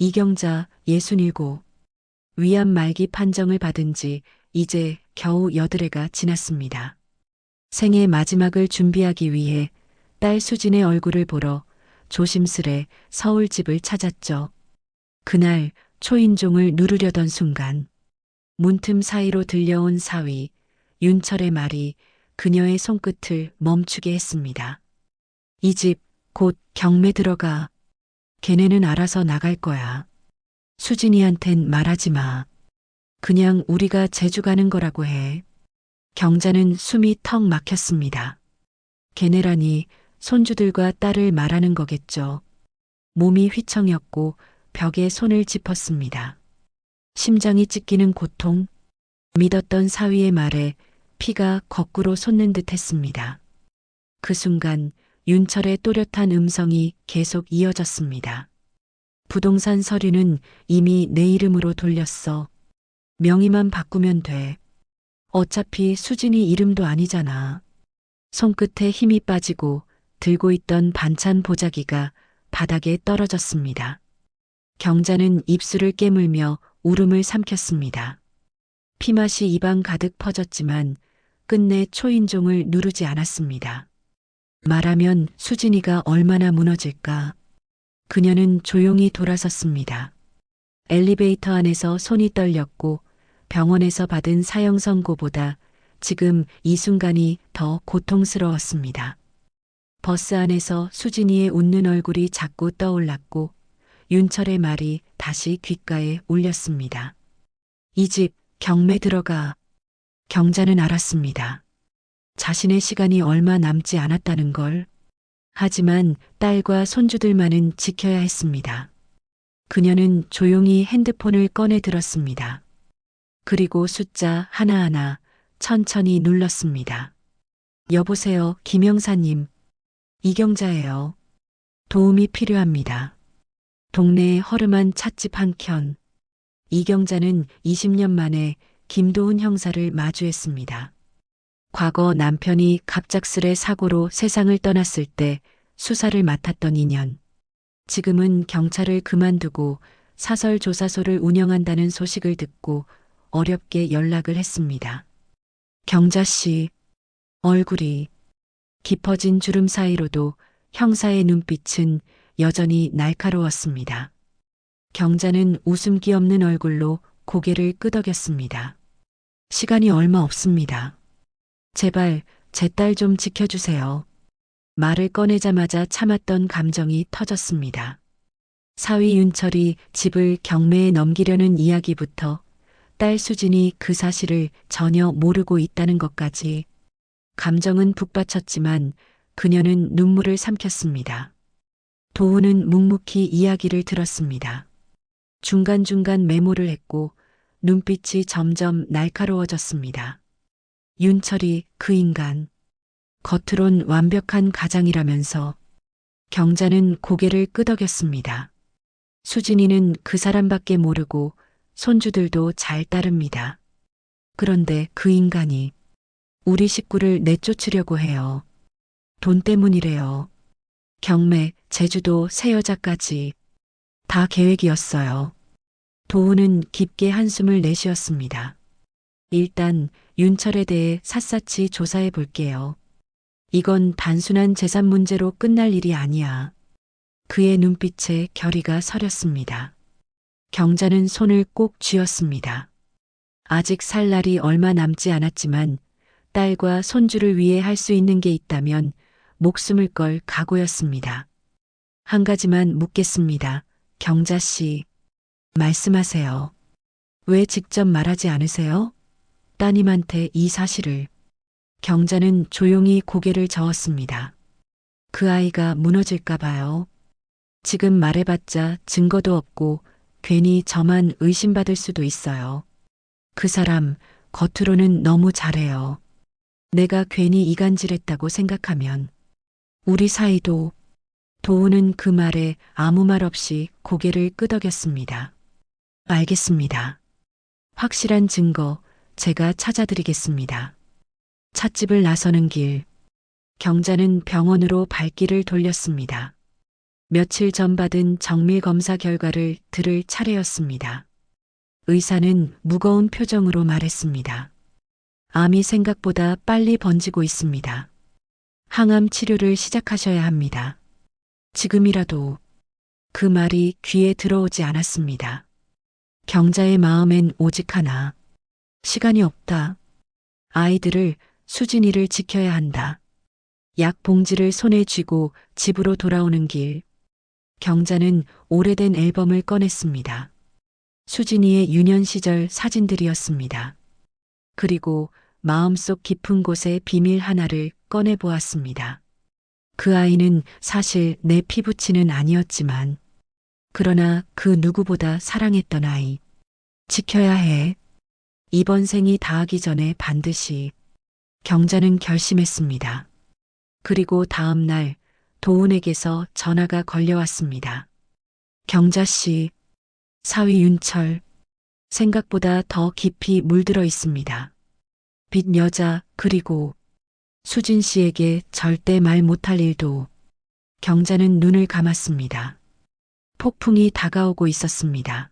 이경자 67. 위암 말기 판정을 받은 지 이제 겨우 8해가 지났습니다. 생애 마지막을 준비하기 위해 딸 수진의 얼굴을 보러 조심스레 서울집을 찾았죠. 그날 초인종을 누르려던 순간 문틈 사이로 들려온 사위 윤철의 말이 그녀의 손끝을 멈추게 했습니다. 이 집 곧 경매 들어가. 걔네는 알아서 나갈 거야. 수진이한텐 말하지 마. 그냥 우리가 제주 가는 거라고 해. 경자는 숨이 턱 막혔습니다. 걔네라니 손주들과 딸을 말하는 거겠죠. 몸이 휘청였고 벽에 손을 짚었습니다. 심장이 찢기는 고통, 믿었던 사위의 말에 피가 거꾸로 솟는 듯 했습니다. 그 순간 윤철의 또렷한 음성이 계속 이어졌습니다. 부동산 서류는 이미 내 이름으로 돌렸어. 명의만 바꾸면 돼. 어차피 수진이 이름도 아니잖아. 손끝에 힘이 빠지고 들고 있던 반찬 보자기가 바닥에 떨어졌습니다. 경자는 입술을 깨물며 울음을 삼켰습니다. 피맛이 입안 가득 퍼졌지만 끝내 초인종을 누르지 않았습니다. 말하면 수진이가 얼마나 무너질까. 그녀는 조용히 돌아섰습니다. 엘리베이터 안에서 손이 떨렸고 병원에서 받은 사형 선고보다 지금 이 순간이 더 고통스러웠습니다. 버스 안에서 수진이의 웃는 얼굴이 자꾸 떠올랐고 윤철의 말이 다시 귓가에 울렸습니다. 이 집 경매 들어가. 경자는 알았습니다. 자신의 시간이 얼마 남지 않았다는 걸. 하지만 딸과 손주들만은 지켜야 했습니다. 그녀는 조용히 핸드폰을 꺼내 들었습니다. 그리고 숫자 하나하나 천천히 눌렀습니다. 여보세요, 김영사님. 이경자예요. 도움이 필요합니다. 동네에 허름한 찻집 한 켠. 이경자는 20년 만에 김도훈 형사를 마주했습니다. 과거 남편이 갑작스레 사고로 세상을 떠났을 때 수사를 맡았던 인연. 지금은 경찰을 그만두고 사설조사소를 운영한다는 소식을 듣고 어렵게 연락을 했습니다. 경자 씨, 얼굴이 깊어진 주름 사이로도 형사의 눈빛은 여전히 날카로웠습니다. 경자는 웃음기 없는 얼굴로 고개를 끄덕였습니다. 시간이 얼마 없습니다. 제발 제 딸 좀 지켜주세요. 말을 꺼내자마자 참았던 감정이 터졌습니다. 사위 윤철이 집을 경매에 넘기려는 이야기부터 딸 수진이 그 사실을 전혀 모르고 있다는 것까지 감정은 북받쳤지만 그녀는 눈물을 삼켰습니다. 도훈은 묵묵히 이야기를 들었습니다. 중간중간 메모를 했고 눈빛이 점점 날카로워졌습니다. 윤철이 그 인간, 겉으론 완벽한 가장이라면서. 경자는 고개를 끄덕였습니다. 수진이는 그 사람밖에 모르고 손주들도 잘 따릅니다. 그런데 그 인간이 우리 식구를 내쫓으려고 해요. 돈 때문이래요. 경매, 제주도, 새 여자까지 다 계획이었어요. 도훈은 깊게 한숨을 내쉬었습니다. 일단 윤철에 대해 샅샅이 조사해 볼게요. 이건 단순한 재산 문제로 끝날 일이 아니야. 그의 눈빛에 결의가 서렸습니다. 경자는 손을 꼭 쥐었습니다. 아직 살 날이 얼마 남지 않았지만 딸과 손주를 위해 할 수 있는 게 있다면 목숨을 걸 각오였습니다. 한 가지만 묻겠습니다. 경자 씨, 말씀하세요. 왜 직접 말하지 않으세요? 따님한테 이 사실을. 경자는 조용히 고개를 저었습니다. 그 아이가 무너질까 봐요. 지금 말해봤자 증거도 없고 괜히 저만 의심받을 수도 있어요. 그 사람 겉으로는 너무 잘해요. 내가 괜히 이간질했다고 생각하면 우리 사이도. 도훈은 그 말에 아무 말 없이 고개를 끄덕였습니다. 알겠습니다. 확실한 증거 제가 찾아드리겠습니다. 찻집을 나서는 길. 경자는 병원으로 발길을 돌렸습니다. 며칠 전 받은 정밀 검사 결과를 들을 차례였습니다. 의사는 무거운 표정으로 말했습니다. 암이 생각보다 빨리 번지고 있습니다. 항암 치료를 시작하셔야 합니다. 지금이라도. 그 말이 귀에 들어오지 않았습니다. 경자의 마음엔 오직 하나. 시간이 없다. 아이들을, 수진이를 지켜야 한다. 약 봉지를 손에 쥐고 집으로 돌아오는 길. 경자는 오래된 앨범을 꺼냈습니다. 수진이의 유년 시절 사진들이었습니다. 그리고 마음속 깊은 곳에 비밀 하나를 꺼내 보았습니다. 그 아이는 사실 내 피부치는 아니었지만, 그러나 그 누구보다 사랑했던 아이. 지켜야 해. 이번 생이 다하기 전에 반드시. 경자는 결심했습니다. 그리고 다음 날 도훈에게서 전화가 걸려왔습니다. 경자 씨, 사위 윤철, 생각보다 더 깊이 물들어 있습니다. 빚 여자, 그리고 수진 씨에게 절대 말 못할 일도. 경자는 눈을 감았습니다. 폭풍이 다가오고 있었습니다.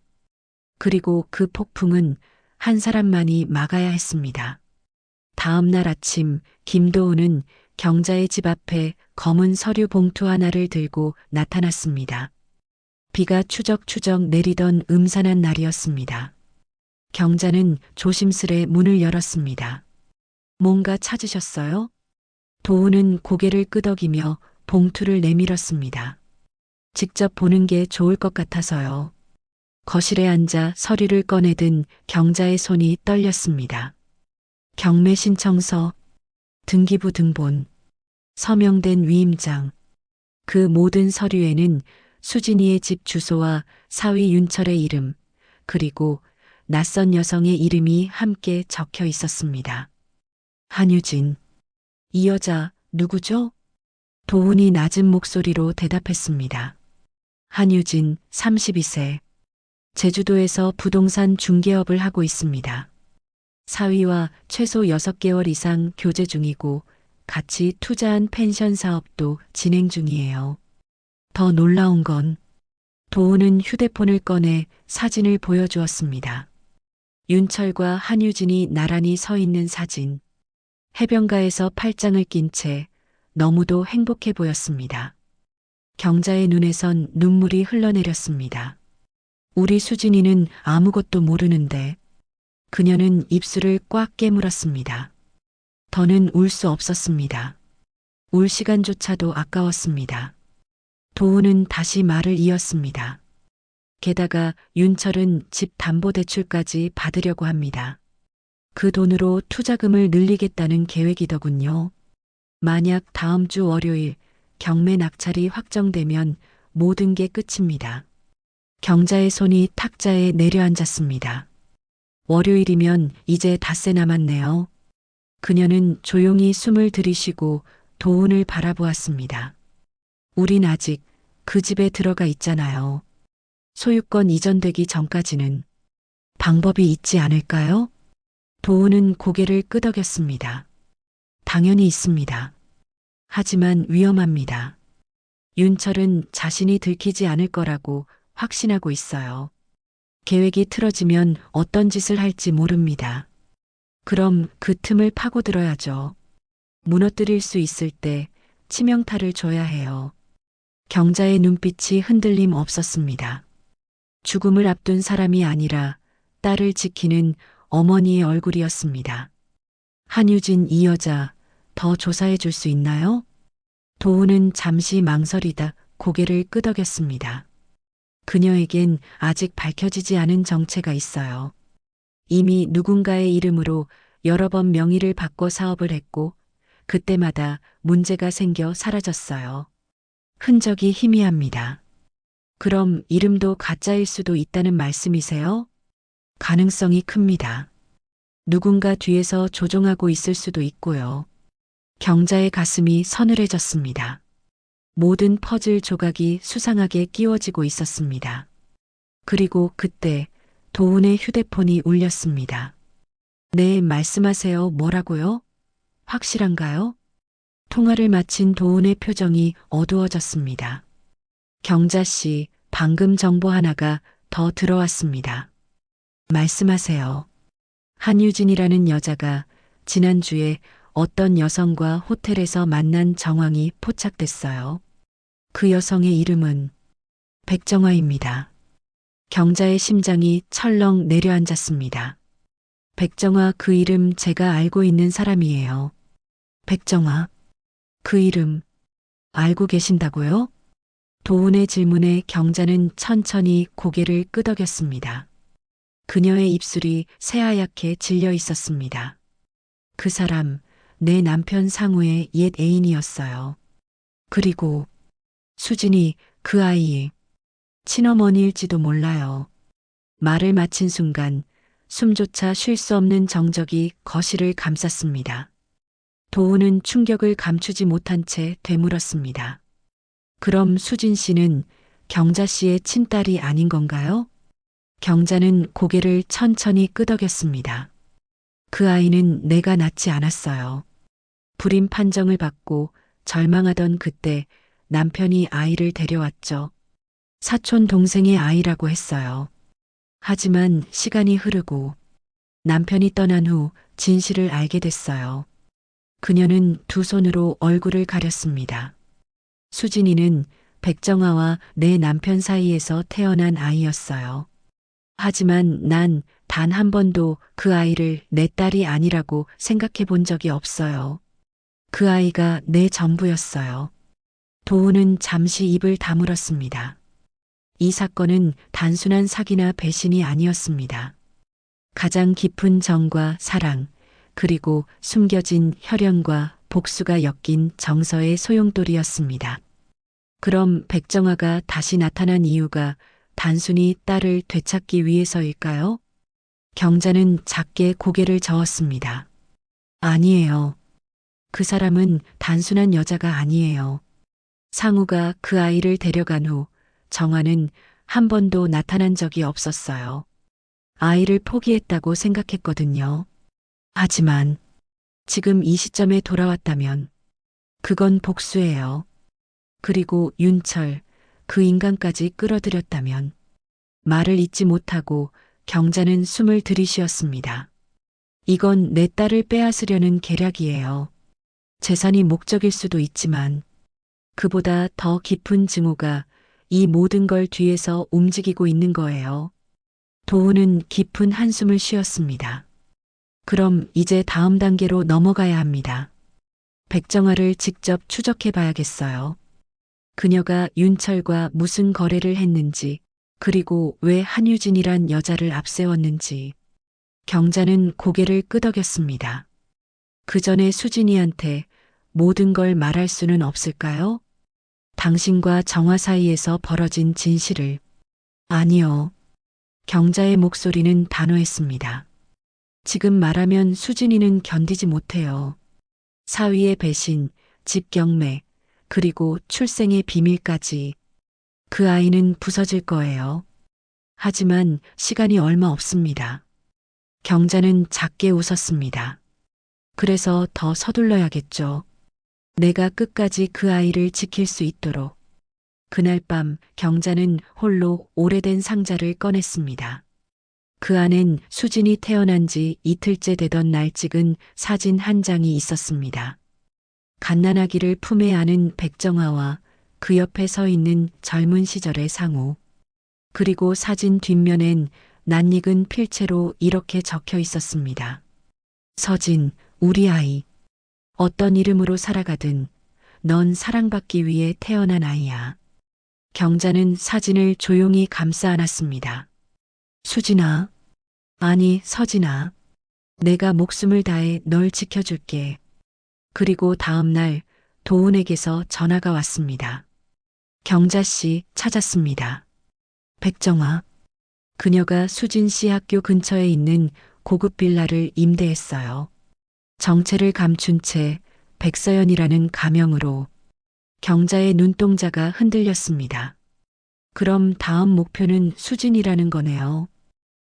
그리고 그 폭풍은 한 사람만이 막아야 했습니다. 다음 날 아침 김도훈은 경자의 집 앞에 검은 서류 봉투 하나를 들고 나타났습니다. 비가 추적추적 내리던 음산한 날이었습니다. 경자는 조심스레 문을 열었습니다. 뭔가 찾으셨어요? 도훈은 고개를 끄덕이며 봉투를 내밀었습니다. 직접 보는 게 좋을 것 같아서요. 거실에 앉아 서류를 꺼내든 경자의 손이 떨렸습니다. 경매 신청서, 등기부 등본, 서명된 위임장. 그 모든 서류에는 수진이의 집 주소와 사위 윤철의 이름, 그리고 낯선 여성의 이름이 함께 적혀 있었습니다. 한유진. 이 여자 누구죠? 도훈이 낮은 목소리로 대답했습니다. 한유진, 32세. 제주도에서 부동산 중개업을 하고 있습니다. 사위와 최소 6개월 이상 교제 중이고 같이 투자한 펜션 사업도 진행 중이에요. 더 놀라운 건 도훈은 휴대폰을 꺼내 사진을 보여주었습니다. 윤철과 한유진이 나란히 서 있는 사진. 해변가에서 팔짱을 낀 채 너무도 행복해 보였습니다. 경자의 눈에선 눈물이 흘러내렸습니다. 우리 수진이는 아무것도 모르는데. 그녀는 입술을 꽉 깨물었습니다. 더는 울 수 없었습니다. 울 시간조차도 아까웠습니다. 도훈은 다시 말을 이었습니다. 게다가 윤철은 집 담보대출까지 받으려고 합니다. 그 돈으로 투자금을 늘리겠다는 계획이더군요. 만약 다음 주 월요일 경매 낙찰이 확정되면 모든 게 끝입니다. 경자의 손이 탁자에 내려앉았습니다. 월요일이면 이제 닷새 남았네요. 그녀는 조용히 숨을 들이쉬고 도훈을 바라보았습니다. 우린 아직 그 집에 들어가 있잖아요. 소유권 이전되기 전까지는 방법이 있지 않을까요? 도훈은 고개를 끄덕였습니다. 당연히 있습니다. 하지만 위험합니다. 윤철은 자신이 들키지 않을 거라고 확신하고 있어요. 계획이 틀어지면 어떤 짓을 할지 모릅니다. 그럼 그 틈을 파고들어야죠. 무너뜨릴 수 있을 때 치명타를 줘야 해요. 경자의 눈빛이 흔들림 없었습니다. 죽음을 앞둔 사람이 아니라 딸을 지키는 어머니의 얼굴이었습니다. 한유진 이 여자 더 조사해 줄 수 있나요? 도훈은 잠시 망설이다 고개를 끄덕였습니다. 그녀에겐 아직 밝혀지지 않은 정체가 있어요. 이미 누군가의 이름으로 여러 번 명의를 바꿔 사업을 했고 그때마다 문제가 생겨 사라졌어요. 흔적이 희미합니다. 그럼 이름도 가짜일 수도 있다는 말씀이세요? 가능성이 큽니다. 누군가 뒤에서 조종하고 있을 수도 있고요. 경자의 가슴이 서늘해졌습니다. 모든 퍼즐 조각이 수상하게 끼워지고 있었습니다. 그리고 그때 도훈의 휴대폰이 울렸습니다. 네, 말씀하세요. 뭐라고요? 확실한가요? 통화를 마친 도훈의 표정이 어두워졌습니다. 경자 씨, 방금 정보 하나가 더 들어왔습니다. 말씀하세요. 한유진이라는 여자가 지난주에 어떤 여성과 호텔에서 만난 정황이 포착됐어요. 그 여성의 이름은 백정화입니다. 경자의 심장이 철렁 내려앉았습니다. 백정화, 그 이름 제가 알고 있는 사람이에요. 백정화, 그 이름 알고 계신다고요? 도훈의 질문에 경자는 천천히 고개를 끄덕였습니다. 그녀의 입술이 새하얗게 질려 있었습니다. 그 사람, 내 남편 상우의 옛 애인이었어요. 그리고 수진이, 그 아이의 친어머니일지도 몰라요. 말을 마친 순간 숨조차 쉴 수 없는 정적이 거실을 감쌌습니다. 도훈은 충격을 감추지 못한 채 되물었습니다. 그럼 수진 씨는 경자 씨의 친딸이 아닌 건가요? 경자는 고개를 천천히 끄덕였습니다. 그 아이는 내가 낳지 않았어요. 불임 판정을 받고 절망하던 그때 남편이 아이를 데려왔죠. 사촌 동생의 아이라고 했어요. 하지만 시간이 흐르고 남편이 떠난 후 진실을 알게 됐어요. 그녀는 두 손으로 얼굴을 가렸습니다. 수진이는 백정아와 내 남편 사이에서 태어난 아이였어요. 하지만 난 단 한 번도 그 아이를 내 딸이 아니라고 생각해 본 적이 없어요. 그 아이가 내 전부였어요. 도훈은 잠시 입을 다물었습니다. 이 사건은 단순한 사기나 배신이 아니었습니다. 가장 깊은 정과 사랑, 그리고 숨겨진 혈연과 복수가 엮인 정서의 소용돌이였습니다. 그럼 백정아가 다시 나타난 이유가 단순히 딸을 되찾기 위해서일까요? 경자는 작게 고개를 저었습니다. 아니에요. 그 사람은 단순한 여자가 아니에요. 상우가 그 아이를 데려간 후 정화는 한 번도 나타난 적이 없었어요. 아이를 포기했다고 생각했거든요. 하지만 지금 이 시점에 돌아왔다면 그건 복수예요. 그리고 윤철, 그 인간까지 끌어들였다면 말을 잇지 못하고 경자는 숨을 들이쉬었습니다. 이건 내 딸을 빼앗으려는 계략이에요. 재산이 목적일 수도 있지만 그보다 더 깊은 증오가 이 모든 걸 뒤에서 움직이고 있는 거예요. 도훈은 깊은 한숨을 쉬었습니다. 그럼 이제 다음 단계로 넘어가야 합니다. 백정아를 직접 추적해 봐야겠어요. 그녀가 윤철과 무슨 거래를 했는지, 그리고 왜 한유진이란 여자를 앞세웠는지. 경자는 고개를 끄덕였습니다. 그 전에 수진이한테 모든 걸 말할 수는 없을까요? 당신과 정화 사이에서 벌어진 진실을. 아니요. 경자의 목소리는 단호했습니다. 지금 말하면 수진이는 견디지 못해요. 사위의 배신, 집 경매, 그리고 출생의 비밀까지. 그 아이는 부서질 거예요. 하지만 시간이 얼마 없습니다. 경자는 작게 웃었습니다. 그래서 더 서둘러야겠죠. 내가 끝까지 그 아이를 지킬 수 있도록. 그날 밤 경자는 홀로 오래된 상자를 꺼냈습니다. 그 안엔 수진이 태어난 지 이틀째 되던 날 찍은 사진 한 장이 있었습니다. 갓난아기를 품에 안은 백정아와 그 옆에 서 있는 젊은 시절의 상우. 그리고 사진 뒷면엔 낯익은 필체로 이렇게 적혀 있었습니다. 서진, 우리 아이. 어떤 이름으로 살아가든 넌 사랑받기 위해 태어난 아이야. 경자는 사진을 조용히 감싸 안았습니다. 수진아. 아니, 서진아. 내가 목숨을 다해 널 지켜줄게. 그리고 다음 날 도훈에게서 전화가 왔습니다. 경자 씨 찾았습니다. 백정아. 그녀가 수진 씨 학교 근처에 있는 고급 빌라를 임대했어요. 정체를 감춘 채 백서연이라는 가명으로. 경자의 눈동자가 흔들렸습니다. 그럼 다음 목표는 수진이라는 거네요.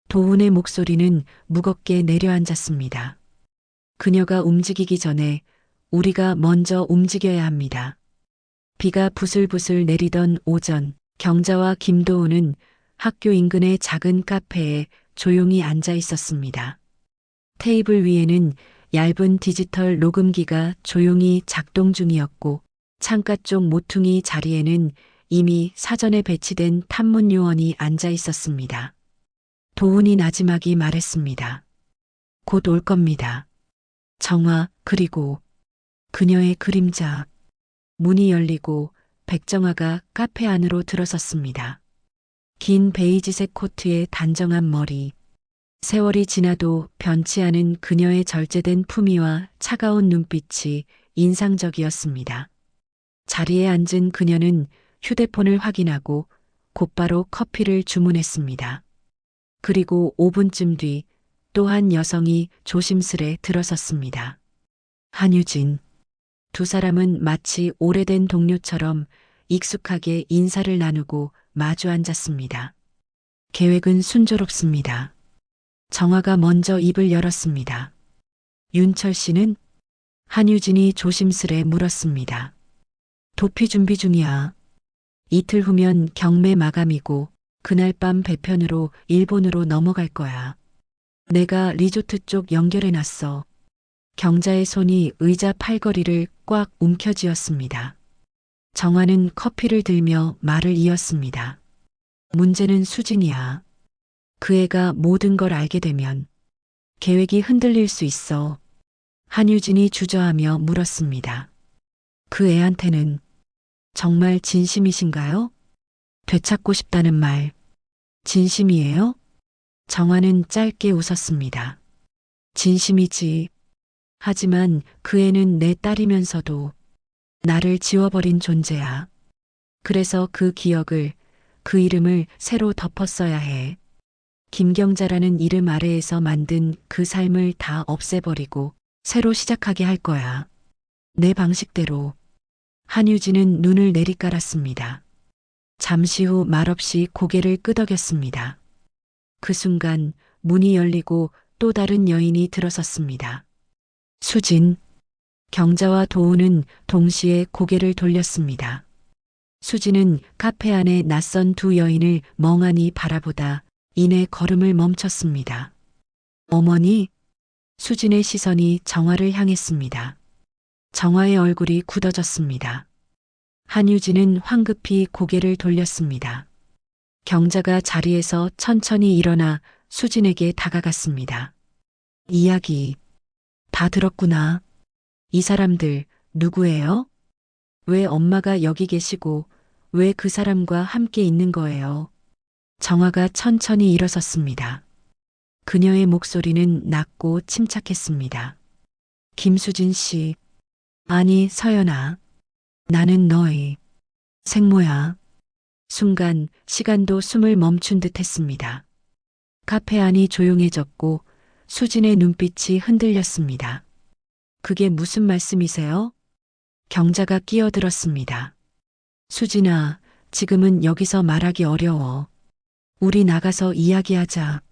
도훈의 목소리는 무겁게 내려앉았습니다. 그녀가 움직이기 전에 우리가 먼저 움직여야 합니다. 비가 부슬부슬 내리던 오전, 경자와 김도우는 학교 인근의 작은 카페에 조용히 앉아 있었습니다. 테이블 위에는 얇은 디지털 녹음기가 조용히 작동 중이었고 창가 쪽 모퉁이 자리에는 이미 사전에 배치된 탐문 요원이 앉아 있었습니다. 도훈이 나지막이 말했습니다. 곧 올 겁니다. 정화 그리고 그녀의 그림자. 문이 열리고 백정화가 카페 안으로 들어섰습니다. 긴 베이지색 코트에 단정한 머리. 세월이 지나도 변치 않은 그녀의 절제된 품위와 차가운 눈빛이 인상적이었습니다. 자리에 앉은 그녀는 휴대폰을 확인하고 곧바로 커피를 주문했습니다. 그리고 5분쯤 뒤 또 한 여성이 조심스레 들어섰습니다. 한유진. 두 사람은 마치 오래된 동료처럼 익숙하게 인사를 나누고 마주 앉았습니다. 계획은 순조롭습니다. 정화가 먼저 입을 열었습니다. 윤철 씨는? 한유진이 조심스레 물었습니다. 도피 준비 중이야. 이틀 후면 경매 마감이고 그날 밤 배편으로 일본으로 넘어갈 거야. 내가 리조트 쪽 연결해놨어. 경자의 손이 의자 팔걸이를 꽉 움켜쥐었습니다. 정화는 커피를 들며 말을 이었습니다. 문제는 수진이야. 그 애가 모든 걸 알게 되면 계획이 흔들릴 수 있어. 한유진이 주저하며 물었습니다. 그 애한테는 정말 진심이신가요? 되찾고 싶다는 말, 진심이에요? 정화는 짧게 웃었습니다. 진심이지. 하지만 그 애는 내 딸이면서도 나를 지워버린 존재야. 그래서 그 기억을, 그 이름을 새로 덮었어야 해. 김경자라는 이름 아래에서 만든 그 삶을 다 없애버리고 새로 시작하게 할 거야. 내 방식대로. 한유진은 눈을 내리깔았습니다. 잠시 후 말없이 고개를 끄덕였습니다. 그 순간 문이 열리고 또 다른 여인이 들어섰습니다. 수진. 경자와 도우는 동시에 고개를 돌렸습니다. 수진은 카페 안에 낯선 두 여인을 멍하니 바라보다 이내 걸음을 멈췄습니다. 어머니? 수진의 시선이 정화를 향했습니다. 정화의 얼굴이 굳어졌습니다. 한유진은 황급히 고개를 돌렸습니다. 경자가 자리에서 천천히 일어나 수진에게 다가갔습니다. 이야기 다 들었구나. 이 사람들 누구예요? 왜 엄마가 여기 계시고 왜 그 사람과 함께 있는 거예요? 정화가 천천히 일어섰습니다. 그녀의 목소리는 낮고 침착했습니다. 김수진 씨. 아니, 서연아. 나는 너의 생모야. 순간 시간도 숨을 멈춘 듯 했습니다. 카페 안이 조용해졌고 수진의 눈빛이 흔들렸습니다. 그게 무슨 말씀이세요? 경자가 끼어들었습니다. 수진아, 지금은 여기서 말하기 어려워. 우리 나가서 이야기하자.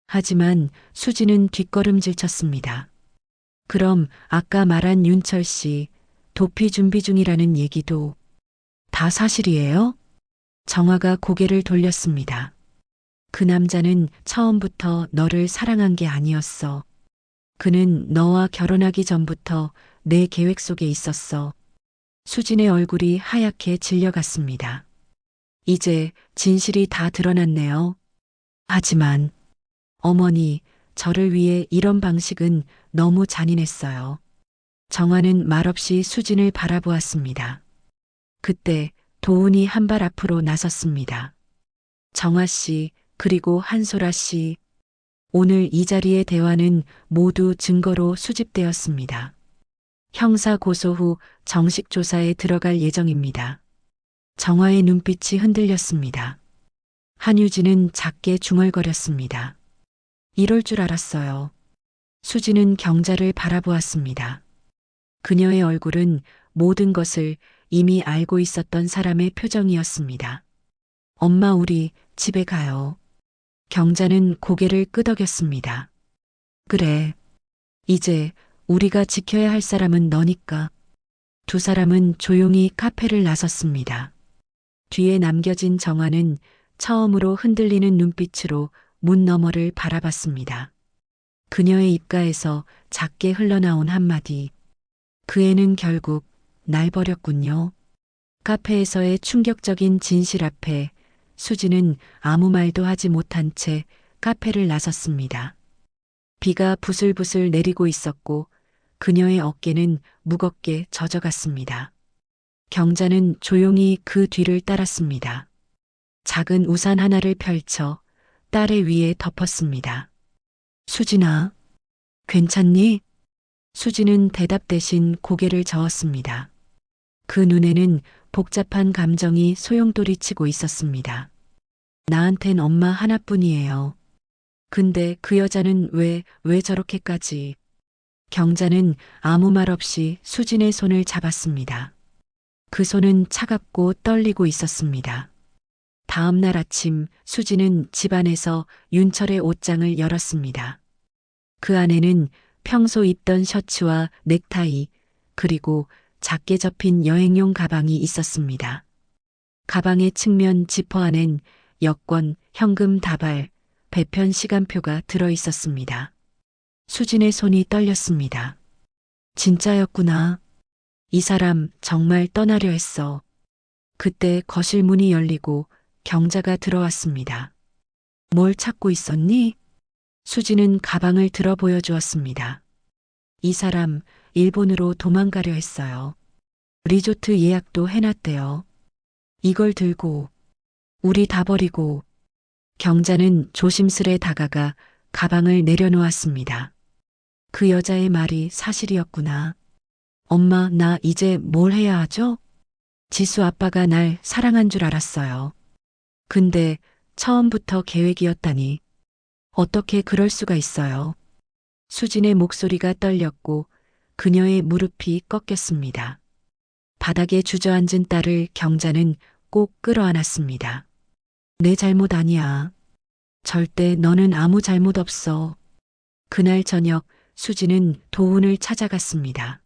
하지만 수진은 뒷걸음질 쳤습니다. 그럼 아까 말한 윤철 씨, 도피 준비 중이라는 얘기도 다 사실이에요? 정화가 고개를 돌렸습니다. 그 남자는 처음부터 너를 사랑한 게 아니었어. 그는 너와 결혼하기 전부터 내 계획 속에 있었어. 수진의 얼굴이 하얗게 질려갔습니다. 이제 진실이 다 드러났네요. 하지만 어머니, 저를 위해 이런 방식은 너무 잔인했어요. 정화는 말없이 수진을 바라보았습니다. 그때 도훈이 한 발 앞으로 나섰습니다. 정화 씨, 그리고 한소라 씨. 오늘 이 자리의 대화는 모두 증거로 수집되었습니다. 형사 고소 후 정식 조사에 들어갈 예정입니다. 정화의 눈빛이 흔들렸습니다. 한유진은 작게 중얼거렸습니다. 이럴 줄 알았어요. 수지는 경자를 바라보았습니다. 그녀의 얼굴은 모든 것을 이미 알고 있었던 사람의 표정이었습니다. 엄마, 우리 집에 가요. 경자는 고개를 끄덕였습니다. 그래. 이제 우리가 지켜야 할 사람은 너니까. 두 사람은 조용히 카페를 나섰습니다. 뒤에 남겨진 정화는 처음으로 흔들리는 눈빛으로 문 너머를 바라봤습니다. 그녀의 입가에서 작게 흘러나온 한마디. 그 애는 결국 날 버렸군요. 카페에서의 충격적인 진실 앞에 수지는 아무 말도 하지 못한 채 카페를 나섰습니다. 비가 부슬부슬 내리고 있었고 그녀의 어깨는 무겁게 젖어갔습니다. 경자는 조용히 그 뒤를 따랐습니다. 작은 우산 하나를 펼쳐 딸의 위에 덮었습니다. 수진아, 괜찮니? 수지는 대답 대신 고개를 저었습니다. 그 눈에는 복잡한 감정이 소용돌이치고 있었습니다. 나한텐 엄마 하나뿐이에요. 근데 그 여자는 왜 저렇게까지. 경자는 아무 말 없이 수진의 손을 잡았습니다. 그 손은 차갑고 떨리고 있었습니다. 다음 날 아침 수진은 집안에서 윤철의 옷장을 열었습니다. 그 안에는 평소 입던 셔츠와 넥타이, 그리고 작게 접힌 여행용 가방이 있었습니다. 가방의 측면 지퍼 안엔 여권, 현금 다발, 배편 시간표가 들어 있었습니다. 수진의 손이 떨렸습니다. 진짜였구나. 이 사람 정말 떠나려 했어. 그때 거실 문이 열리고 경자가 들어왔습니다. 뭘 찾고 있었니? 수지는 가방을 들어 보여주었습니다. 이 사람 일본으로 도망가려 했어요. 리조트 예약도 해놨대요. 이걸 들고 우리 다 버리고. 경자는 조심스레 다가가 가방을 내려놓았습니다. 그 여자의 말이 사실이었구나. 엄마, 나 이제 뭘 해야 하죠? 지수 아빠가 날 사랑한 줄 알았어요. 근데 처음부터 계획이었다니. 어떻게 그럴 수가 있어요? 수진의 목소리가 떨렸고 그녀의 무릎이 꺾였습니다. 바닥에 주저앉은 딸을 경자는 꼭 끌어안았습니다. 내 잘못 아니야. 절대 너는 아무 잘못 없어. 그날 저녁 수진은 도훈을 찾아갔습니다.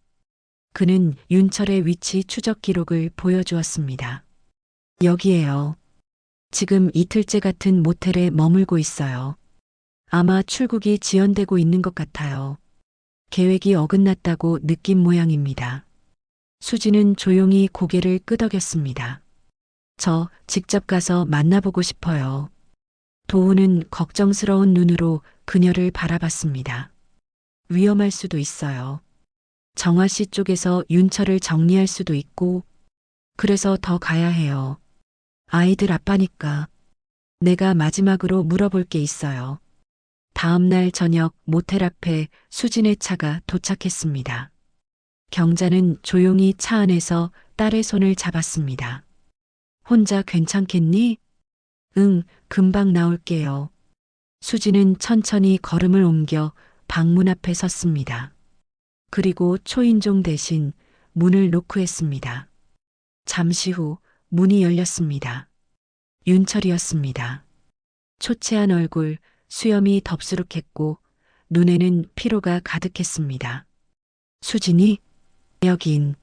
그는 윤철의 위치 추적 기록을 보여주었습니다. 여기에요. 지금 이틀째 같은 모텔에 머물고 있어요. 아마 출국이 지연되고 있는 것 같아요. 계획이 어긋났다고 느낀 모양입니다. 수지는 조용히 고개를 끄덕였습니다. 저 직접 가서 만나보고 싶어요. 도훈은 걱정스러운 눈으로 그녀를 바라봤습니다. 위험할 수도 있어요. 정화 씨 쪽에서 윤철을 정리할 수도 있고, 그래서 더 가야 해요. 아이들 아빠니까. 내가 마지막으로 물어볼 게 있어요. 다음 날 저녁 모텔 앞에 수진의 차가 도착했습니다. 경자는 조용히 차 안에서 딸의 손을 잡았습니다. 혼자 괜찮겠니? 응, 금방 나올게요. 수진은 천천히 걸음을 옮겨 방문 앞에 섰습니다. 그리고 초인종 대신 문을 노크했습니다. 잠시 후 문이 열렸습니다. 윤철이었습니다. 초췌한 얼굴, 수염이 덥수룩했고 눈에는 피로가 가득했습니다. 수진이? 여긴.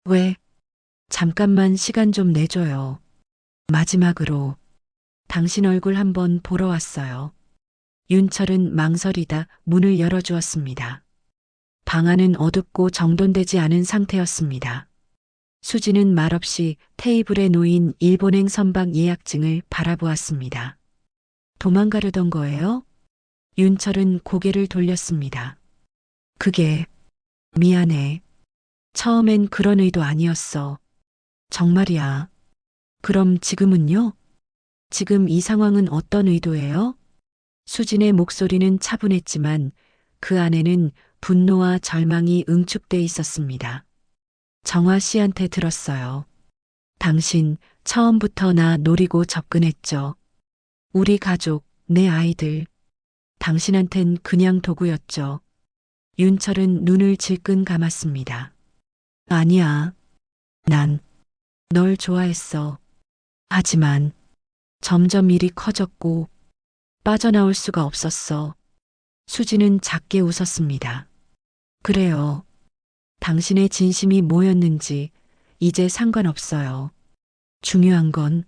왜? 잠깐만 시간 좀 내줘요. 마지막으로 당신 얼굴 한번 보러 왔어요. 윤철은 망설이다 문을 열어주었습니다. 방 안은 어둡고 정돈되지 않은 상태였습니다. 수지는 말없이 테이블에 놓인 일본행 선박 예약증을 바라보았습니다. 도망가려던 거예요? 윤철은 고개를 돌렸습니다. 그게 미안해. 처음엔 그런 의도 아니었어. 정말이야. 그럼 지금은요? 지금 이 상황은 어떤 의도예요? 수진의 목소리는 차분했지만 그 안에는 분노와 절망이 응축돼 있었습니다. 정화 씨한테 들었어요. 당신 처음부터 나 노리고 접근했죠. 우리 가족, 내 아이들. 당신한텐 그냥 도구였죠. 윤철은 눈을 질끈 감았습니다. 아니야. 난 널 좋아했어. 하지만 점점 일이 커졌고 빠져나올 수가 없었어. 수지는 작게 웃었습니다. 그래요. 당신의 진심이 뭐였는지 이제 상관없어요. 중요한 건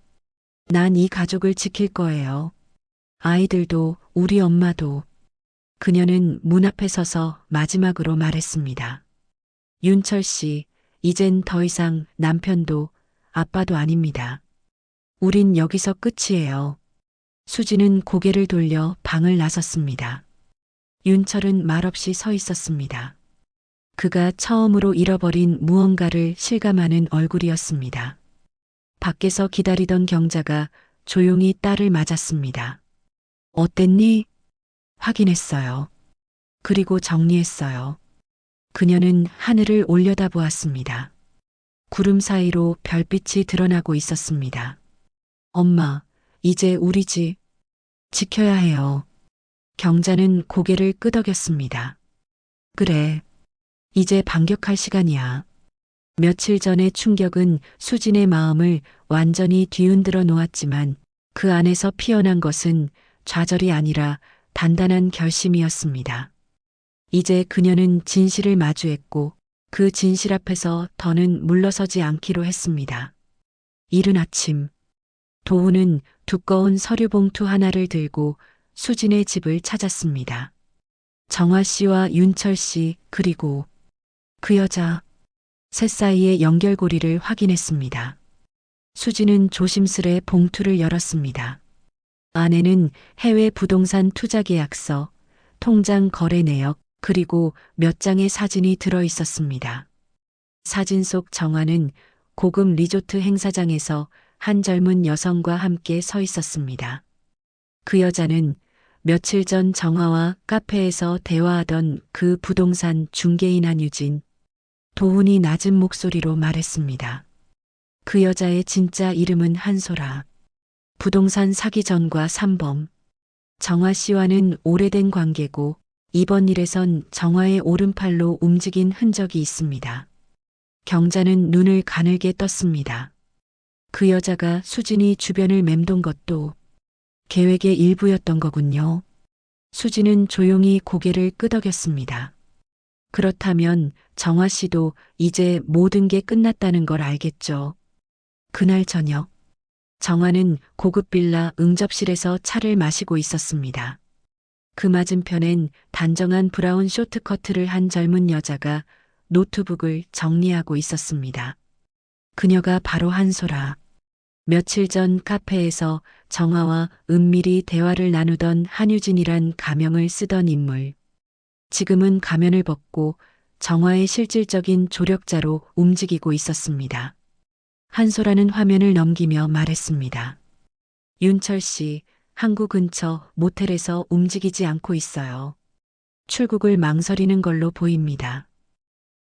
난 이 가족을 지킬 거예요. 아이들도 우리 엄마도. 그녀는 문 앞에 서서 마지막으로 말했습니다. 윤철 씨, 이젠 더 이상 남편도 아빠도 아닙니다. 우린 여기서 끝이에요. 수지는 고개를 돌려 방을 나섰습니다. 윤철은 말없이 서 있었습니다. 그가 처음으로 잃어버린 무언가를 실감하는 얼굴이었습니다. 밖에서 기다리던 경자가 조용히 딸을 맞았습니다. 어땠니? 확인했어요. 그리고 정리했어요. 그녀는 하늘을 올려다보았습니다. 구름 사이로 별빛이 드러나고 있었습니다. 엄마, 이제 우리 집 지켜야 해요. 경자는 고개를 끄덕였습니다. 그래, 이제 반격할 시간이야. 며칠 전의 충격은 수진의 마음을 완전히 뒤흔들어 놓았지만 그 안에서 피어난 것은 좌절이 아니라 단단한 결심이었습니다. 이제 그녀는 진실을 마주했고 그 진실 앞에서 더는 물러서지 않기로 했습니다. 이른 아침, 도훈은 두꺼운 서류 봉투 하나를 들고 수진의 집을 찾았습니다. 정화 씨와 윤철 씨 그리고 그 여자 셋 사이의 연결고리를 확인했습니다. 수진은 조심스레 봉투를 열었습니다. 안에는 해외 부동산 투자 계약서, 통장 거래 내역, 그리고 몇 장의 사진이 들어 있었습니다. 사진 속 정화는 고급 리조트 행사장에서 한 젊은 여성과 함께 서 있었습니다. 그 여자는 며칠 전 정화와 카페에서 대화하던 그 부동산 중개인 한유진. 도훈이 낮은 목소리로 말했습니다. 그 여자의 진짜 이름은 한소라. 부동산 사기 전과 삼범. 정화 씨와는 오래된 관계고 이번 일에선 정화의 오른팔로 움직인 흔적이 있습니다. 경자는 눈을 가늘게 떴습니다. 그 여자가 수진이 주변을 맴돈 것도 계획의 일부였던 거군요. 수진은 조용히 고개를 끄덕였습니다. 그렇다면 정화 씨도 이제 모든 게 끝났다는 걸 알겠죠. 그날 저녁, 정화는 고급 빌라 응접실에서 차를 마시고 있었습니다. 그 맞은편엔 단정한 브라운 쇼트커트를 한 젊은 여자가 노트북을 정리하고 있었습니다. 그녀가 바로 한소라. 며칠 전 카페에서 정화와 은밀히 대화를 나누던 한유진이란 가명을 쓰던 인물. 지금은 가면을 벗고 정화의 실질적인 조력자로 움직이고 있었습니다. 한소라는 화면을 넘기며 말했습니다. 윤철 씨, 항구 근처 모텔에서 움직이지 않고 있어요. 출국을 망설이는 걸로 보입니다.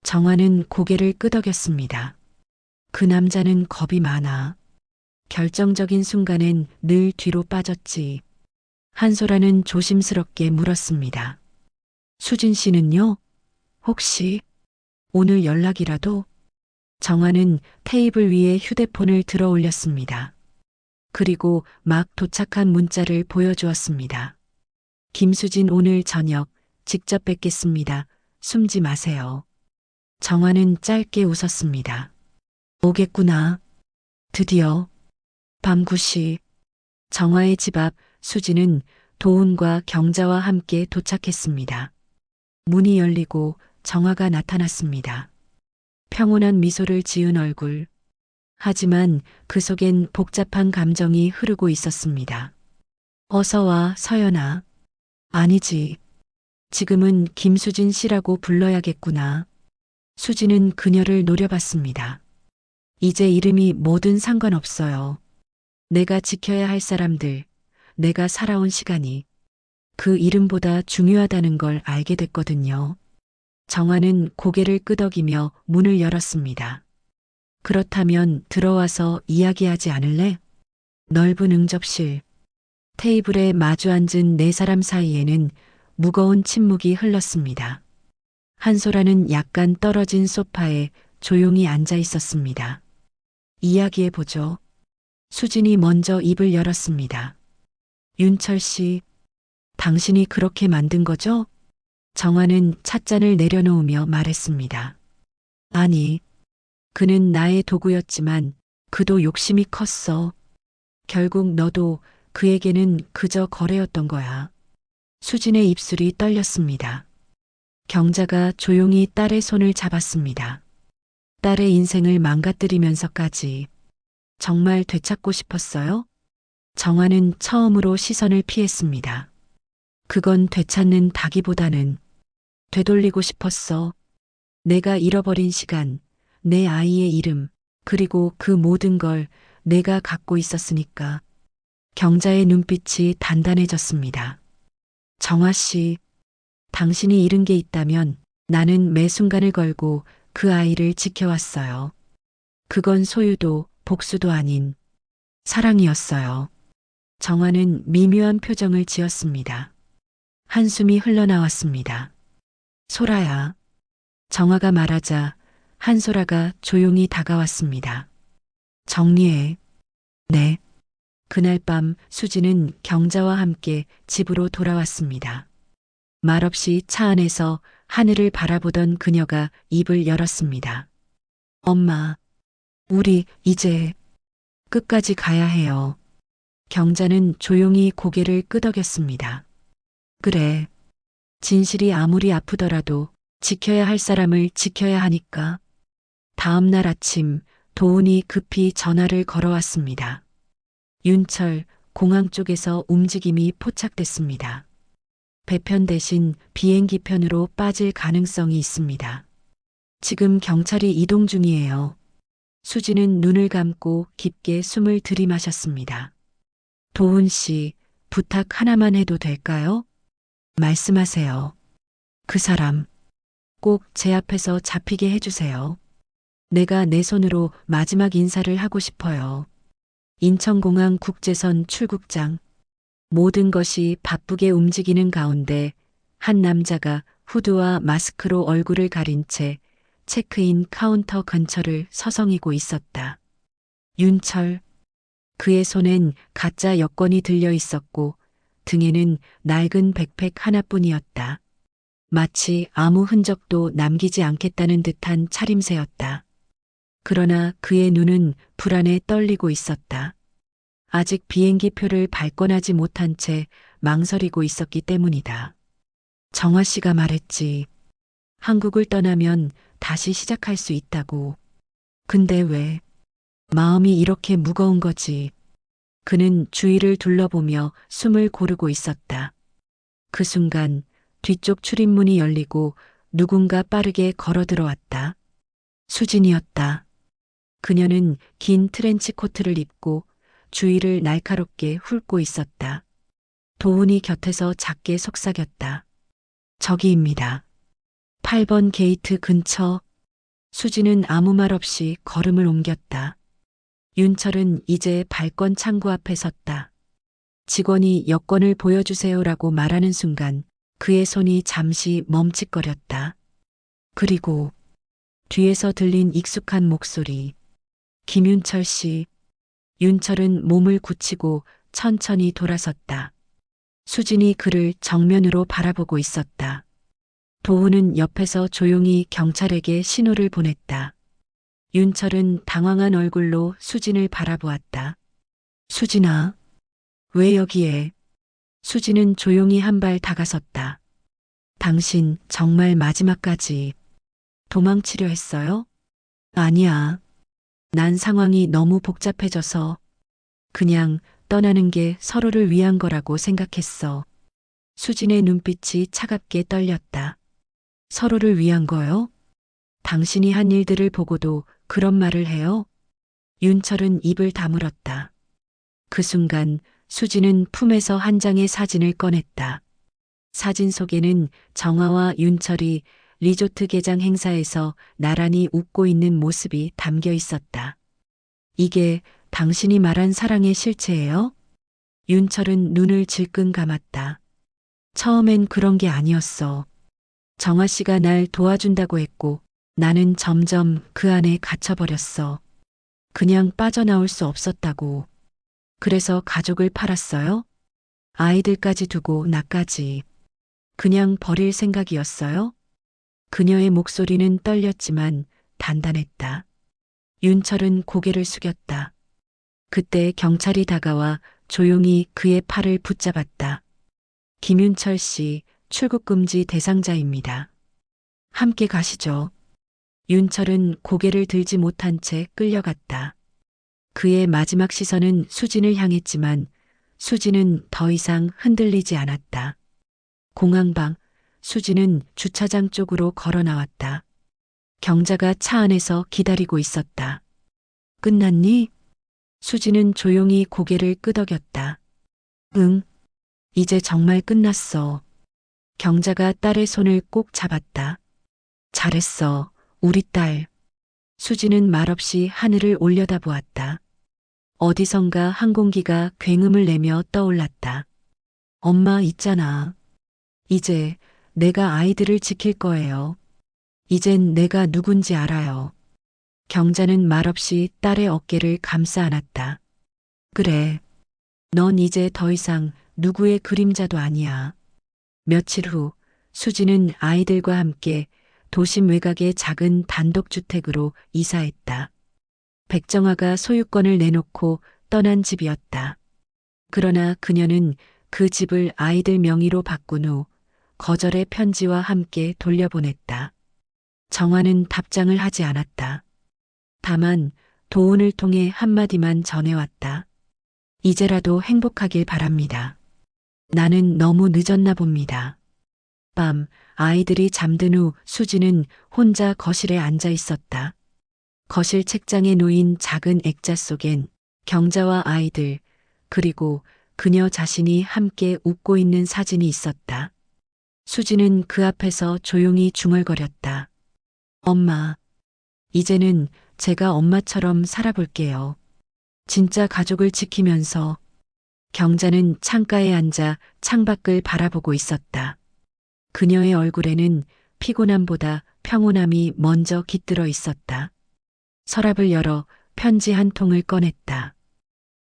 정화는 고개를 끄덕였습니다. 그 남자는 겁이 많아. 결정적인 순간엔 늘 뒤로 빠졌지. 한소라는 조심스럽게 물었습니다. 수진 씨는요? 혹시 오늘 연락이라도? 정화는 테이블 위에 휴대폰을 들어 올렸습니다. 그리고 막 도착한 문자를 보여주었습니다. 김수진 오늘 저녁 직접 뵙겠습니다. 숨지 마세요. 정화는 짧게 웃었습니다. 오겠구나. 드디어. 밤 9시. 정화의 집 앞 수진은 도훈과 경자와 함께 도착했습니다. 문이 열리고 정화가 나타났습니다. 평온한 미소를 지은 얼굴. 하지만 그 속엔 복잡한 감정이 흐르고 있었습니다. 어서 와, 서연아. 아니지. 지금은 김수진 씨라고 불러야겠구나. 수진은 그녀를 노려봤습니다. 이제 이름이 뭐든 상관없어요. 내가 지켜야 할 사람들, 내가 살아온 시간이 그 이름보다 중요하다는 걸 알게 됐거든요. 정화는 고개를 끄덕이며 문을 열었습니다. 그렇다면 들어와서 이야기하지 않을래? 넓은 응접실. 테이블에 마주 앉은 네 사람 사이에는 무거운 침묵이 흘렀습니다. 한소라는 약간 떨어진 소파에 조용히 앉아 있었습니다. 이야기해보죠. 수진이 먼저 입을 열었습니다. 윤철 씨, 당신이 그렇게 만든 거죠? 정화는 찻잔을 내려놓으며 말했습니다. 아니, 그는 나의 도구였지만 그도 욕심이 컸어. 결국 너도 그에게는 그저 거래였던 거야. 수진의 입술이 떨렸습니다. 경자가 조용히 딸의 손을 잡았습니다. 딸의 인생을 망가뜨리면서까지 정말 되찾고 싶었어요? 정화는 처음으로 시선을 피했습니다. 그건 되찾는다기보다는 되돌리고 싶었어. 내가 잃어버린 시간, 내 아이의 이름, 그리고 그 모든 걸 내가 갖고 있었으니까. 경자의 눈빛이 단단해졌습니다. 정화 씨, 당신이 잃은 게 있다면 나는 매 순간을 걸고 그 아이를 지켜왔어요. 그건 소유도 복수도 아닌 사랑이었어요. 정화는 미묘한 표정을 지었습니다. 한숨이 흘러나왔습니다. 소라야. 정화가 말하자 한소라가 조용히 다가왔습니다. 정리해. 네. 그날 밤 수지는 경자와 함께 집으로 돌아왔습니다. 말없이 차 안에서 하늘을 바라보던 그녀가 입을 열었습니다. 엄마, 우리 이제 끝까지 가야 해요. 경자는 조용히 고개를 끄덕였습니다. 그래. 진실이 아무리 아프더라도 지켜야 할 사람을 지켜야 하니까. 다음 날 아침 도훈이 급히 전화를 걸어왔습니다. 윤철, 공항 쪽에서 움직임이 포착됐습니다. 배편 대신 비행기편으로 빠질 가능성이 있습니다. 지금 경찰이 이동 중이에요. 수지는 눈을 감고 깊게 숨을 들이마셨습니다. 도훈 씨, 부탁 하나만 해도 될까요? 말씀하세요. 그 사람, 꼭 제 앞에서 잡히게 해주세요. 내가 내 손으로 마지막 인사를 하고 싶어요. 인천공항 국제선 출국장. 모든 것이 바쁘게 움직이는 가운데 한 남자가 후드와 마스크로 얼굴을 가린 채 체크인 카운터 근처를 서성이고 있었다. 윤철. 그의 손엔 가짜 여권이 들려 있었고 등에는 낡은 백팩 하나뿐이었다. 마치 아무 흔적도 남기지 않겠다는 듯한 차림새였다. 그러나 그의 눈은 불안에 떨리고 있었다. 아직 비행기 표를 발권하지 못한 채 망설이고 있었기 때문이다. 정화 씨가 말했지. 한국을 떠나면 다시 시작할 수 있다고. 근데 왜? 마음이 이렇게 무거운 거지. 그는 주위를 둘러보며 숨을 고르고 있었다. 그 순간 뒤쪽 출입문이 열리고 누군가 빠르게 걸어 들어왔다. 수진이었다. 그녀는 긴 트렌치 코트를 입고 주위를 날카롭게 훑고 있었다. 도훈이 곁에서 작게 속삭였다. 저기입니다. 8번 게이트 근처. 수지는 아무 말 없이 걸음을 옮겼다. 윤철은 이제 발권 창구 앞에 섰다. 직원이 여권을 보여주세요라고 말하는 순간 그의 손이 잠시 멈칫거렸다. 그리고 뒤에서 들린 익숙한 목소리. 김윤철 씨. 윤철은 몸을 굳히고 천천히 돌아섰다. 수진이 그를 정면으로 바라보고 있었다. 도훈은 옆에서 조용히 경찰에게 신호를 보냈다. 윤철은 당황한 얼굴로 수진을 바라보았다. 수진아, 왜 여기에? 수진은 조용히 한 발 다가섰다. 당신 정말 마지막까지 도망치려 했어요? 아니야. 난 상황이 너무 복잡해져서 그냥 떠나는 게 서로를 위한 거라고 생각했어. 수진의 눈빛이 차갑게 떨렸다. 서로를 위한 거요? 당신이 한 일들을 보고도 그런 말을 해요? 윤철은 입을 다물었다. 그 순간 수진은 품에서 한 장의 사진을 꺼냈다. 사진 속에는 정화와 윤철이 리조트 개장 행사에서 나란히 웃고 있는 모습이 담겨 있었다. 이게 당신이 말한 사랑의 실체예요? 윤철은 눈을 질끈 감았다. 처음엔 그런 게 아니었어. 정화 씨가 날 도와준다고 했고 나는 점점 그 안에 갇혀버렸어. 그냥 빠져나올 수 없었다고. 그래서 가족을 팔았어요? 아이들까지 두고 나까지. 그냥 버릴 생각이었어요? 그녀의 목소리는 떨렸지만 단단했다. 윤철은 고개를 숙였다. 그때 경찰이 다가와 조용히 그의 팔을 붙잡았다. 김윤철 씨, 출국금지 대상자입니다. 함께 가시죠. 윤철은 고개를 들지 못한 채 끌려갔다. 그의 마지막 시선은 수진을 향했지만 수진은 더 이상 흔들리지 않았다. 공항방, 수진은 주차장 쪽으로 걸어 나왔다. 경자가 차 안에서 기다리고 있었다. 끝났니? 수진은 조용히 고개를 끄덕였다. 응, 이제 정말 끝났어. 경자가 딸의 손을 꼭 잡았다. 잘했어, 우리 딸. 수진은 말없이 하늘을 올려다보았다. 어디선가 항공기가 굉음을 내며 떠올랐다. 엄마 있잖아. 이제 내가 아이들을 지킬 거예요. 이젠 내가 누군지 알아요. 경자는 말없이 딸의 어깨를 감싸 안았다. 그래. 넌 이제 더 이상 누구의 그림자도 아니야. 며칠 후 수지는 아이들과 함께 도심 외곽의 작은 단독주택으로 이사했다. 백정아가 소유권을 내놓고 떠난 집이었다. 그러나 그녀는 그 집을 아이들 명의로 바꾼 후 거절의 편지와 함께 돌려보냈다. 정화는 답장을 하지 않았다. 다만 도운을 통해 한마디만 전해왔다. 이제라도 행복하길 바랍니다. 나는 너무 늦었나 봅니다. 밤 아이들이 잠든 후 수지는 혼자 거실에 앉아 있었다. 거실 책장에 놓인 작은 액자 속엔 경자와 아이들 그리고 그녀 자신이 함께 웃고 있는 사진이 있었다. 수지는 그 앞에서 조용히 중얼거렸다. 엄마, 이제는 제가 엄마처럼 살아볼게요. 진짜 가족을 지키면서. 경자는 창가에 앉아 창밖을 바라보고 있었다. 그녀의 얼굴에는 피곤함보다 평온함이 먼저 깃들어 있었다. 서랍을 열어 편지 한 통을 꺼냈다.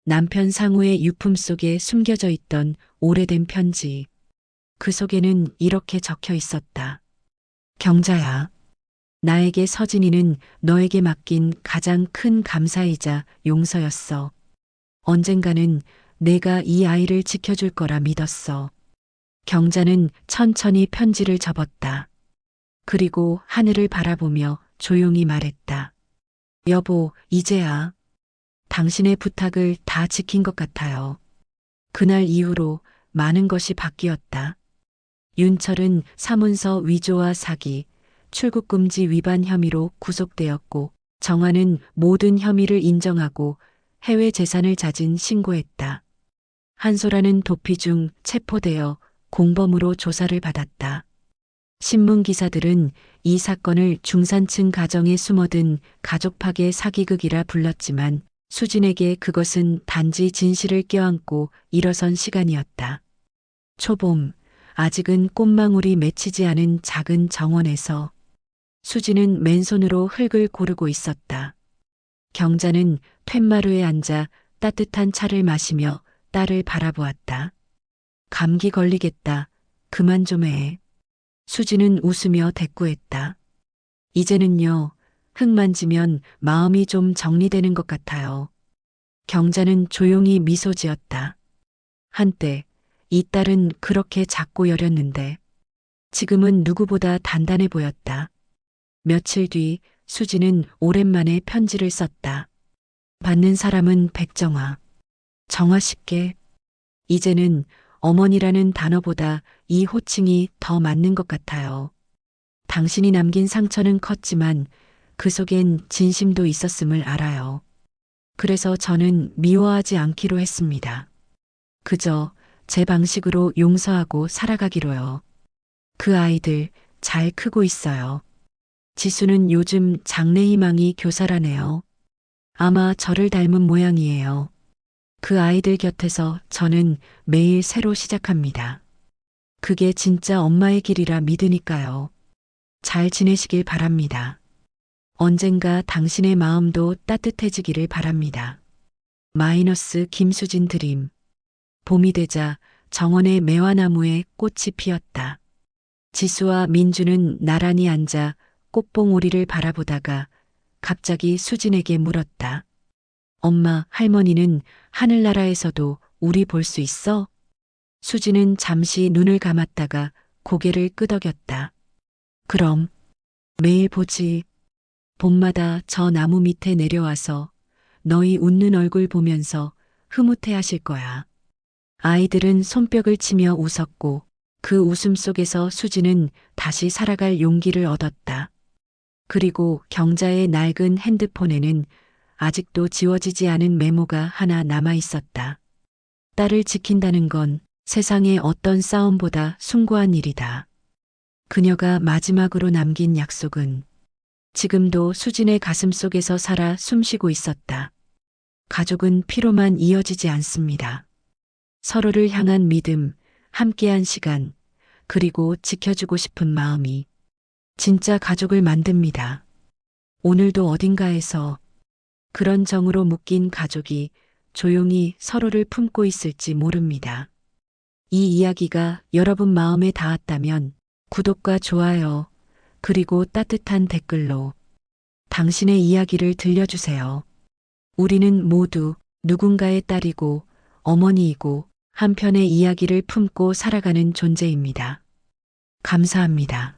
남편 상우의 유품 속에 숨겨져 있던 오래된 편지. 그 속에는 이렇게 적혀 있었다. 경자야. 나에게 서진이는 너에게 맡긴 가장 큰 감사이자 용서였어. 언젠가는 내가 이 아이를 지켜줄 거라 믿었어. 경자는 천천히 편지를 접었다. 그리고 하늘을 바라보며 조용히 말했다. 여보, 이제야. 당신의 부탁을 다 지킨 것 같아요. 그날 이후로 많은 것이 바뀌었다. 윤철은 사문서 위조와 사기, 출국금지 위반 혐의로 구속되었고 정화는 모든 혐의를 인정하고 해외 재산을 자진 신고했다. 한소라는 도피 중 체포되어 공범으로 조사를 받았다. 신문 기사들은 이 사건을 중산층 가정에 숨어든 가족 파괴 사기극이라 불렀지만 수진에게 그것은 단지 진실을 껴안고 일어선 시간이었다. 초봄, 아직은 꽃망울이 맺히지 않은 작은 정원에서 수지는 맨손으로 흙을 고르고 있었다. 경자는 툇마루에 앉아 따뜻한 차를 마시며 딸을 바라보았다. 감기 걸리겠다. 그만 좀 해. 수지는 웃으며 대꾸했다. 이제는요, 흙 만지면 마음이 좀 정리되는 것 같아요. 경자는 조용히 미소 지었다. 한때 이 딸은 그렇게 작고 여렸는데 지금은 누구보다 단단해 보였다. 며칠 뒤 수지는 오랜만에 편지를 썼다. 받는 사람은 백정화. 정화 씨께. 이제는 어머니라는 단어보다 이 호칭이 더 맞는 것 같아요. 당신이 남긴 상처는 컸지만 그 속엔 진심도 있었음을 알아요. 그래서 저는 미워하지 않기로 했습니다. 그저 제 방식으로 용서하고 살아가기로요. 그 아이들 잘 크고 있어요. 지수는 요즘 장래희망이 교사라네요. 아마 저를 닮은 모양이에요. 그 아이들 곁에서 저는 매일 새로 시작합니다. 그게 진짜 엄마의 길이라 믿으니까요. 잘 지내시길 바랍니다. 언젠가 당신의 마음도 따뜻해지기를 바랍니다. 마이너스 김수진 드림. 봄이 되자 정원의 매화나무에 꽃이 피었다. 지수와 민주는 나란히 앉아 꽃봉오리를 바라보다가 갑자기 수진에게 물었다. 엄마, 할머니는 하늘나라에서도 우리 볼 수 있어? 수진은 잠시 눈을 감았다가 고개를 끄덕였다. 그럼 매일 보지. 봄마다 저 나무 밑에 내려와서 너희 웃는 얼굴 보면서 흐뭇해 하실 거야. 아이들은 손뼉을 치며 웃었고 그 웃음 속에서 수지는 다시 살아갈 용기를 얻었다. 그리고 경자의 낡은 핸드폰에는 아직도 지워지지 않은 메모가 하나 남아 있었다. 딸을 지킨다는 건 세상의 어떤 싸움보다 숭고한 일이다. 그녀가 마지막으로 남긴 약속은 지금도 수진의 가슴 속에서 살아 숨쉬고 있었다. 가족은 피로만 이어지지 않습니다. 서로를 향한 믿음, 함께한 시간, 그리고 지켜주고 싶은 마음이 진짜 가족을 만듭니다. 오늘도 어딘가에서 그런 정으로 묶인 가족이 조용히 서로를 품고 있을지 모릅니다. 이 이야기가 여러분 마음에 닿았다면 구독과 좋아요, 그리고 따뜻한 댓글로 당신의 이야기를 들려주세요. 우리는 모두 누군가의 딸이고 어머니이고 한편의 이야기를 품고 살아가는 존재입니다. 감사합니다.